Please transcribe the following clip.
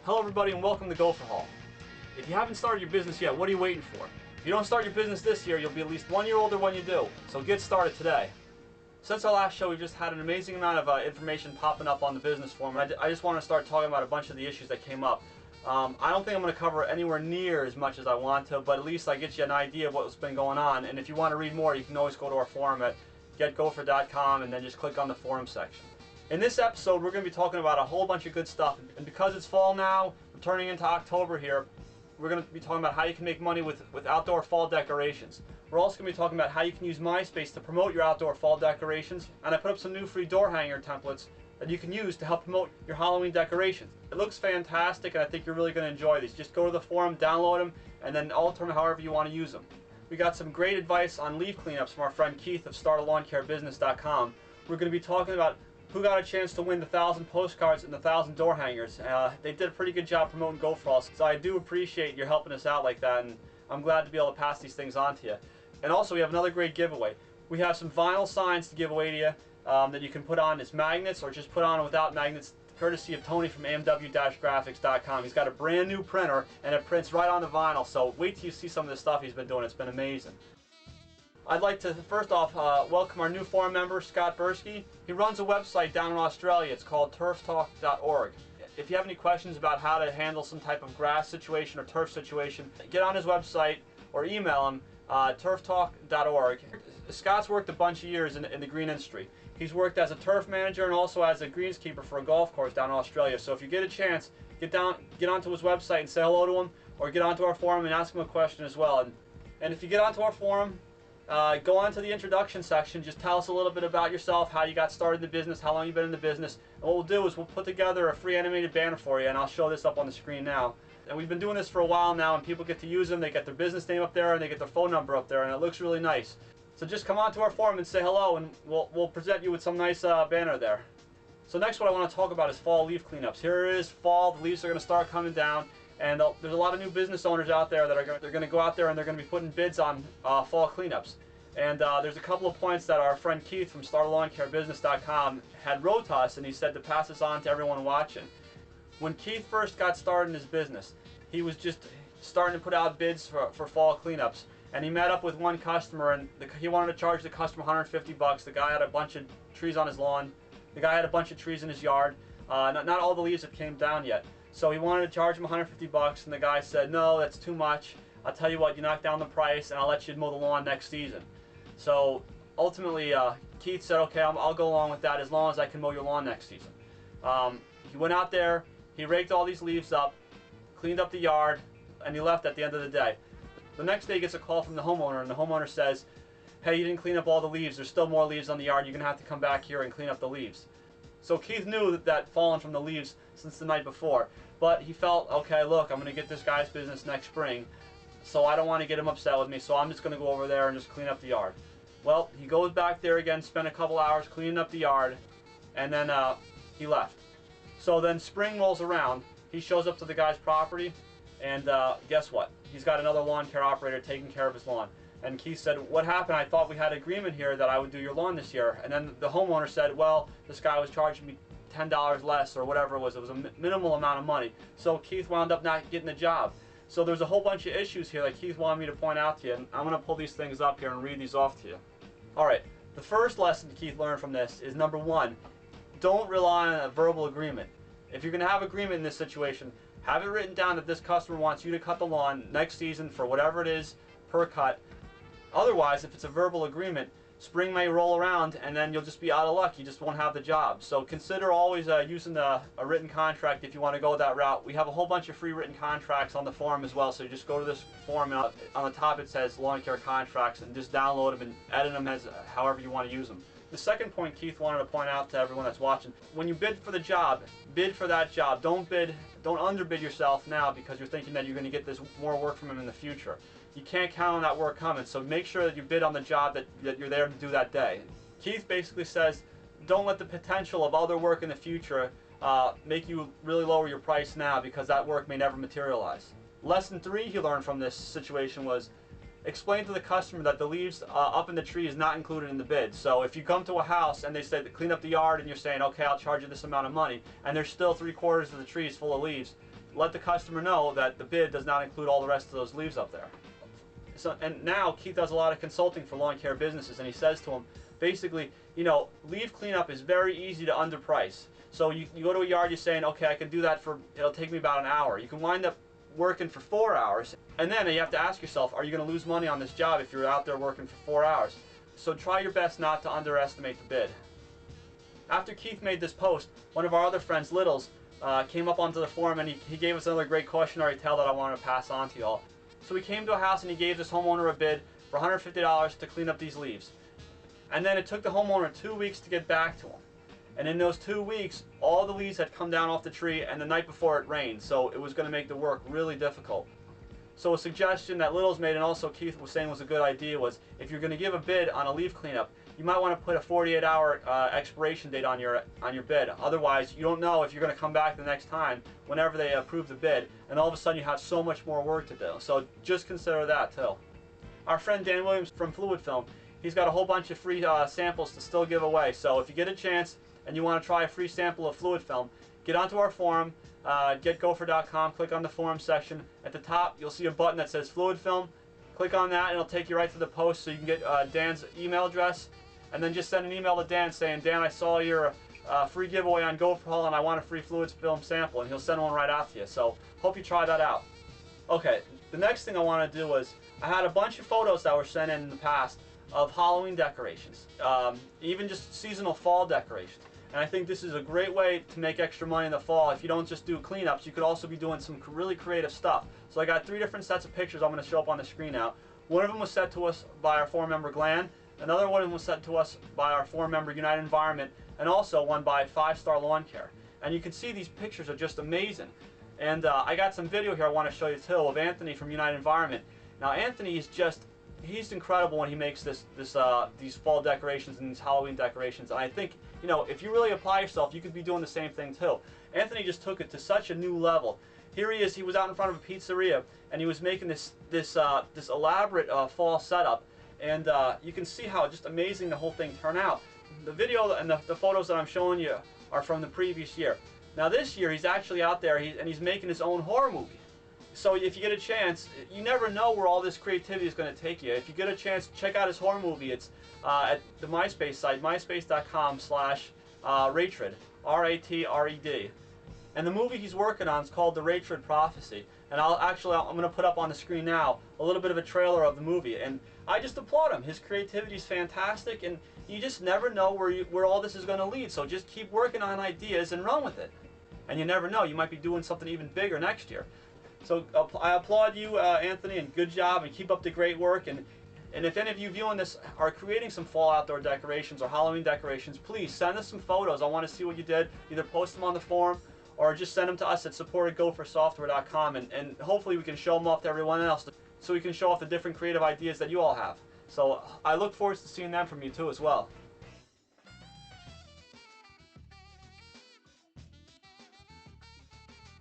Hello everybody and welcome to GopherHaul. If you haven't started your business yet, what are you waiting for? If you don't start your business this year, you'll be at least 1 year older when you do. So get started today. Since our last show, we've just had an amazing amount of information popping up on the business forum. I just want to start talking about a bunch of the issues that came up. I don't think I'm going to cover anywhere near as much as I want to, but at least I get you an idea of what's been going on. And if you want to read more, you can always go to our forum at getgopher.com and then just click on the forum section. In this episode, we're going to be talking about a whole bunch of good stuff. And because it's fall now, we're turning into October here, we're going to be talking about how you can make money with outdoor fall decorations. We're also going to be talking about how you can use MySpace to promote your outdoor fall decorations. And I put up some new free door hanger templates that you can use to help promote your Halloween decorations. It looks fantastic and I think you're really going to enjoy these. Just go to the forum, download them, and then alter them however you want to use them. We got some great advice on leaf cleanups from our friend Keith of startalawncarebusiness.com. We're going to be talking about who got a chance to win the 1,000 postcards and the 1,000 door hangers. They did a pretty good job promoting GopherHaul, so I do appreciate you helping us out like that, and I'm glad to be able to pass these things on to you. And also we have another great giveaway. We have some vinyl signs to give away to you that you can put on as magnets or just put on without magnets, courtesy of Tony from amw-graphics.com. He's got a brand new printer and it prints right on the vinyl, so wait till you see some of the stuff he's been doing. It's been amazing. I'd like to first off welcome our new forum member, Scott Bursky. He runs a website down in Australia. It's called turftalk.org. If you have any questions about how to handle some type of grass situation or turf situation, get on his website or email him, turftalk.org. Scott's worked a bunch of years in the green industry. He's worked as a turf manager and also as a greenskeeper for a golf course down in Australia. So if you get a chance, get onto his website and say hello to him, or get onto our forum and ask him a question as well. And if you get onto our forum, go on to the introduction section. Just tell us a little bit about yourself, how you got started in the business, how long you've been in the business. And what we'll do is we'll put together a free animated banner for you, and I'll show this up on the screen now. And we've been doing this for a while now, and people get to use them. They get their business name up there, and they get their phone number up there, and it looks really nice. So just come on to our forum and say hello, and we'll present you with some nice banner there. So next, what I want to talk about is fall leaf cleanups. Here it is, fall. The leaves are going to start coming down. And there's a lot of new business owners out there that are going to go out there and they're going to be putting bids on fall cleanups. And there's a couple of points that our friend Keith from startalawncarebusiness.com had wrote to us, and he said to pass this on to everyone watching. When Keith first got started in his business, he was just starting to put out bids for fall cleanups. And he met up with one customer, and he wanted to charge the customer $150. The guy had a bunch of trees on his lawn. The guy had a bunch of trees in his yard. Not all the leaves had came down yet. So he wanted to charge him $150, and the guy said, no, that's too much. I'll tell you what, you knock down the price, and I'll let you mow the lawn next season. So ultimately, Keith said, okay, I'll go along with that as long as I can mow your lawn next season. He went out there, he raked all these leaves up, cleaned up the yard, and he left at the end of the day. The next day he gets a call from the homeowner, and the homeowner says, hey, you didn't clean up all the leaves. There's still more leaves on the yard. You're going to have to come back here and clean up the leaves. So Keith knew that fallen from the leaves since the night before, but he felt, okay, look, I'm going to get this guy's business next spring, so I don't want to get him upset with me, so I'm just going to go over there and just clean up the yard. Well, he goes back there again, spent a couple hours cleaning up the yard, and then he left. So then spring rolls around, he shows up to the guy's property, and guess what? He's got another lawn care operator taking care of his lawn. And Keith said, what happened? I thought we had an agreement here that I would do your lawn this year. And then the homeowner said, well, this guy was charging me $10 less or whatever it was. It was a minimal amount of money. So Keith wound up not getting the job. So there's a whole bunch of issues here that Keith wanted me to point out to you. And I'm going to pull these things up here and read these off to you. Alright, the first lesson Keith learned from this is number one, don't rely on a verbal agreement. If you're going to have agreement in this situation, have it written down that this customer wants you to cut the lawn next season for whatever it is per cut. Otherwise, if it's a verbal agreement, spring may roll around and then you'll just be out of luck. You just won't have the job. So consider always using a written contract if you want to go that route. We have a whole bunch of free written contracts on the forum as well. So you just go to this forum and on the top it says lawn care contracts, and just download them and edit them as however you want to use them. The second point Keith wanted to point out to everyone that's watching, when you bid for the job, bid for that job. Don't underbid yourself now because you're thinking that you're going to get this more work from him in the future. You can't count on that work coming, so make sure that you bid on the job that you're there to do that day. Keith basically says, don't let the potential of other work in the future make you really lower your price now because that work may never materialize. Lesson 3 he learned from this situation was, explain to the customer that the leaves up in the tree is not included in the bid. So if you come to a house and they say to clean up the yard and you're saying, okay, I'll charge you this amount of money, and there's still 3/4 of the trees full of leaves, let the customer know that the bid does not include all the rest of those leaves up there. So, and now Keith does a lot of consulting for lawn care businesses, and he says to them, basically, you know, leaf cleanup is very easy to underprice. So you go to a yard, you're saying, okay, I can do that for, it'll take me about an hour. You can wind up working for 4 hours, and then you have to ask yourself, are you going to lose money on this job if you're out there working for 4 hours? So try your best not to underestimate the bid. After Keith made this post, one of our other friends, Littles, came up onto the forum, and he gave us another great cautionary tale that I wanted to pass on to y'all. So he came to a house and he gave this homeowner a bid for $150 to clean up these leaves. And then it took the homeowner 2 weeks to get back to him. And in those 2 weeks, all the leaves had come down off the tree, and the night before it rained, so it was going to make the work really difficult. So a suggestion that Littles made, and also Keith was saying was a good idea, was if you're going to give a bid on a leaf cleanup, you might want to put a 48-hour expiration date on your bid. Otherwise, you don't know if you're going to come back the next time whenever they approve the bid, and all of a sudden you have so much more work to do. So just consider that too. Our friend Dan Williams from Fluid Film, he's got a whole bunch of free samples to still give away. So if you get a chance and you want to try a free sample of Fluid Film, get onto our forum, getgopher.com, click on the forum section. At the top, you'll see a button that says Fluid Film. Click on that and it'll take you right to the post, so you can get Dan's email address, and then just send an email to Dan saying, Dan, I saw your free giveaway on GopherHaul and I want a free Fluid Film sample, and he'll send one right out to you. So hope you try that out. Okay, the next thing I want to do is, I had a bunch of photos that were sent in the past of Halloween decorations, even just seasonal fall decorations. And I think this is a great way to make extra money in the fall. If you don't just do cleanups, you could also be doing some really creative stuff. So I got 3 different sets of pictures I'm going to show up on the screen now. One of them was sent to us by our forum member Glenn. Another one was sent to us by our forum member United Environment, and also one by 5-Star Lawn Care. And you can see these pictures are just amazing. And I got some video here I want to show you too of Anthony from United Environment. Now Anthony is he's incredible when he makes these fall decorations and these Halloween decorations. And I think, you know, if you really apply yourself, you could be doing the same thing too. Anthony just took it to such a new level. Here he is. He was out in front of a pizzeria and he was making this elaborate fall setup. And you can see how just amazing the whole thing turned out. The video and the photos that I'm showing you are from the previous year. Now this year he's actually out there and he's making his own horror movie. So if you get a chance, you never know where all this creativity is going to take you. If you get a chance, check out his horror movie. It's at the MySpace site, myspace.com/Ratred, R-A-T-R-E-D. And the movie he's working on is called The Ratred Prophecy. And I'm going to put up on the screen now a little bit of a trailer of the movie. And I just applaud him. His creativity is fantastic, and you just never know where all this is going to lead. So just keep working on ideas and run with it. And you never know, you might be doing something even bigger next year. So I applaud you, Anthony, and good job, and keep up the great work. And if any of you viewing this are creating some fall outdoor decorations or Halloween decorations, please send us some photos. I want to see what you did. Either post them on the forum or just send them to us at support@gophersoftware.com, and hopefully we can show them off to everyone else, so we can show off the different creative ideas that you all have. So I look forward to seeing them from you too as well.